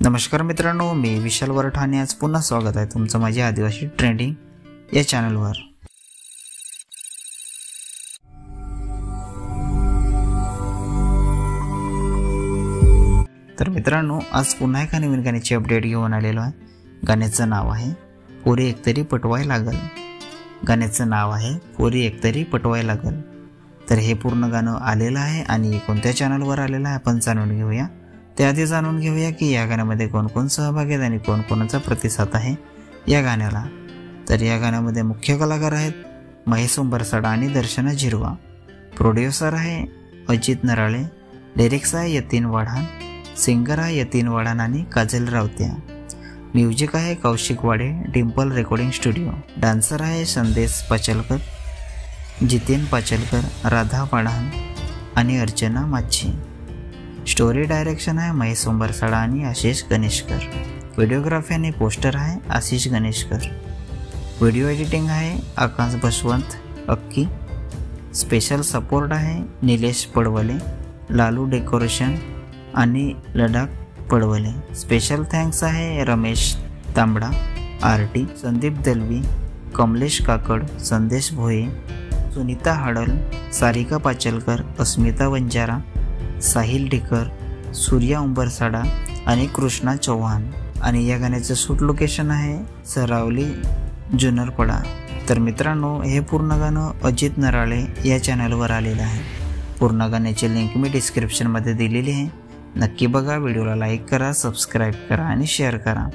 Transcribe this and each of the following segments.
नमस्कार मित्रांनो, मी विशाल वरठाणे आज पुन्हा स्वागत आहे तुमचं माझ्या आदिवासी ट्रेंडिंग या चॅनलवर। तर मित्रांनो, आज पुन्हा एका नवीन गाण्याची अपडेट घेऊन आलेलो आहे। गाण्याचं नाव आहे पोरी एकतरी पटवाय लागल। गाण्याचं नाव आहे पोरी एकतरी पटवाय लागल। तर हे पूर्ण गाणं आलेलं आहे आणि कोणत्या चॅनलवर आलेलं आहे आपण जाणून घेऊया। त्याआधी जाणून घेऊया की या गाण्यामध्ये कोण कोण सहभागी आहेत आणि कोण कोणाचा प्रतिसाद आहे या गाण्याला। तर या गाण्यामध्ये मुख्य कलाकार आहेत महेश उंबरसाडा आणि दर्शना झिरवा। प्रोड्युसर आहे अजित नराळे। लिरिक्स आहे यतीन वाढाण। सिंगर आहे यतीन वाढाण आणि काजल रावत्या। म्युझिक आहे कौशिक वाडे, डिम्पल रेकॉर्डिंग स्टुडिओ। डान्सर आहे संदेश पाचलकर, जितेन पाचलकर, राधा वाढाण आणि अर्चना माच्छी। स्टोरी डायरेक्शन आहे महेश उंबरसाडा आणि आशिष गणेशकर। व्हिडिओग्राफी आणि पोस्टर आहे आशिष गणेशकर। व्हिडिओ एडिटिंग आहे आकाश बसवंत अक्की। स्पेशल सपोर्ट आहे निलेश पडवले, लालू डेकोरेशन आणि लडाख पडवले। स्पेशल थँक्स आहे रमेश तांबडा, आरटी, संदीप दलवी, कमलेश काकड, संदेश भोये, सुनीता हाडल, सारिका पाचलकर, अस्मिता वंजारा, साहिल ढिकर, सूर्या उंबरसाडा आणि कृष्णा चौहान। आणि या गाण्याचं शूट लोकेशन आहे सरावली जुनरपडा। तर मित्रांनो, हे पूर्ण गाणं अजित नराळे या चॅनलवर आलेलं आहे। पूर्ण गाण्याची लिंक मी डिस्क्रिप्शनमध्ये दिलेली आहे, नक्की बघा। व्हिडिओला लाईक करा, सबस्क्राईब करा आणि शेअर करा।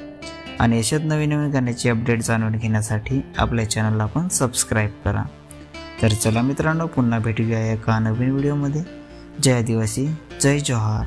आणि अशाच नवीन नवीन गाण्याची अपडेट जाणून घेण्यासाठी आपल्या चॅनलला पण सबस्क्राईब करा। तर चला मित्रांनो, पुन्हा भेटूया एका नवीन व्हिडिओमध्ये। जय आदिवासी, जय जोहार।